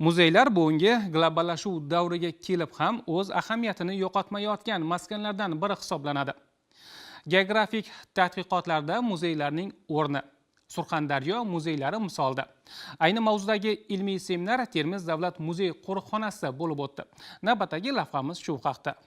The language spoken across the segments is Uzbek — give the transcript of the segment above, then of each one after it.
Muzeylar bugungi globallashuv davriga kelib ham o'z ahamiyatini yo'qotmayotgan maskanlardan biri hisoblanadi. Geografik tadqiqotlarda muzeylarning o'rni Surxondaryo muzeylari misolda. Ayni mavzudagi ilmiy seminar Termiz davlat muzey qo'riqxonasida bo'lib o'tdi. Navbatdagi lavhamiz shu haqda.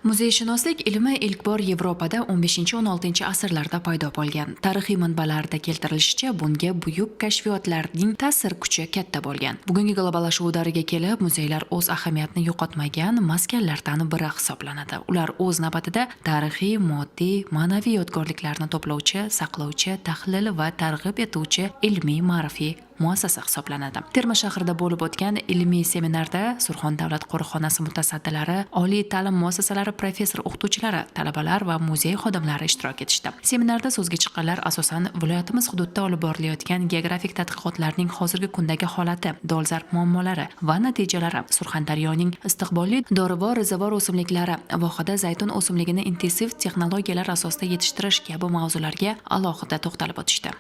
Muzeyshunoslik ilmi ilk bor Yevropada 15-16 asrlarda paydo bo'lgan. Tarixiy manbalarda keltirilishicha, bunga buyuk kashfiyotlarning ta'sir kuchi katta bo'lgan. Bugungi globallashuv davriga kelib, muzeylar o'z ahamiyatini yo'qotmagan maskanlardan biri hisoblanadi. Ular o'z navbatida tarixiy, moddiy, ma'naviy yodgorliklarni to'plovchi, saqlovchi, tahlil va targ'ib etuvchi ilmiy ma'rifiy muassasa hisoblanadi. Termiz shahrida bo'lib o'tgan ilmiy seminarda Surxon davlat qo'riqxonasi mutasaddilari, oliy ta'lim muassasalari professor o'qituvchilari, talabalar va muzey xodimlari ishtirok etishdi. Seminarda so'zga chiqqanlar asosan viloyatimiz hududida olib borilayotgan geografik tadqiqotlarning hozirgi kundagi holati, dolzarb muammolari va natijalari, Surxondaryoning istiqbolli dorivor, rezavor o'simliklari, vohada zaytun o'simligini intensiv texnologiyalar asosida yetishtirish kabi mavzularga alohida to'xtalib o'tishdi.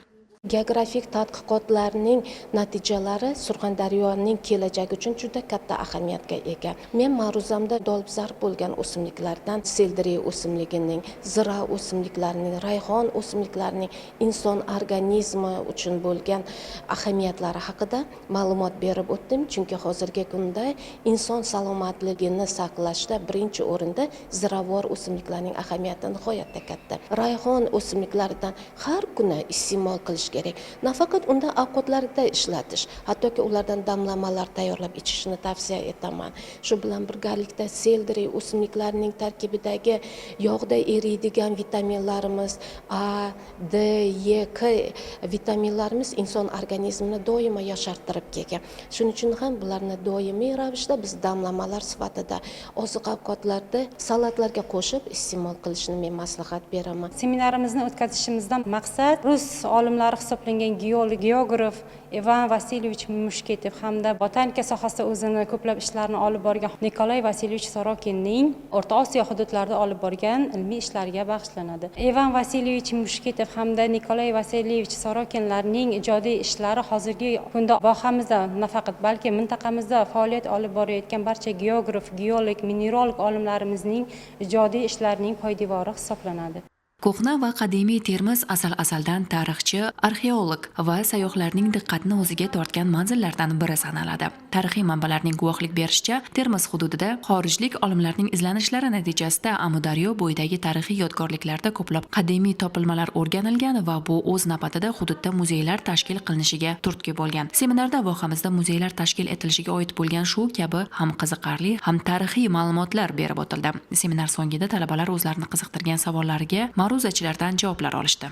Geografik tadqiqotlarning natijalari Surxondaryoning kelajagi uchun juda katta ahamiyatga ega. Men ma'ruzamda dolzarb bo'lgan o'simliklardan seldiriy o'simligining, zira o'simliklarining, rayhon o'simliklarining inson organizmi uchun bo'lgan ahamiyatlari haqida ma'lumot berib o'tdim, chunki hozirgi kunda inson salomatligini saqlashda birinchi o'rinda ziravor o'simliklarning ahamiyati nihoyatda katta. Rayhon o'simliklaridan har kuni iste'mol qilish kerak. Nafaqat unda ovqatlarda ishlatish, hattoki ulardan damlamalar tayyorlab ichishni tavsiya etaman. Shu bilan birgalikda seldiriy o'simliklarining tarkibidagi yog'da eriydigan vitaminlarimiz A, D, E, K vitaminlarimiz inson organizmini doimo yoshartirib kelgan. Shuning uchun ham bularni doimiy ravishda biz damlamalar sifatida oziq-ovqatlarda salatlarga qo'shib iste'mol qilishni men maslahat beraman. Seminarimizni o'tkazishimizdan maqsad rus olimlari hisoblangan geolog, geograf Ivan Vasilyevich Mushketov hamda botanika sohasida o'zini ko'plab ishlarni olib borgan Nikolay Vasilyevich Sorokinning O'rta Osiyo hududlarida olib borgan ilmiy ishlariga bag'ishlanadi. Ivan Vasilyevich Mushketov hamda Nikolay Vasilyevich Sorokinlarning ijodiy ishlari hozirgi kunda vohamizda nafaqat balki mintaqamizda faoliyat olib borayotgan barcha geograf, geolog, mineralog olimlarimizning ijodiy ishlarining poydevori hisoblanadi. Ko'hna va qadimiy Termiz asal-asaldan tarixchi, arxeolog va sayyohlarning diqqatini o'ziga tortgan manzillardan biri sanaladi. Tarixiy manbalarning guvohlik berishicha, Termiz hududida xorijlik olimlarning izlanishlari natijasida Amudaryo bo'yidagi tarixiy yodgorliklarda ko'plab qadimiy topilmalar o'rganilgan va bu o'z navbatida hududda muzeylar tashkil qilinishiga turtki bo'lgan. Seminarda vohamizda muzeylar tashkil etilishiga oid bo'lgan shu kabi ham qiziqarli, ham tarixiy ma'lumotlar berib o'tildi. Seminar so'ngida talabalar o'zlarini qiziqtirgan savollariga ma'ruzachilardan javoblar olishdi.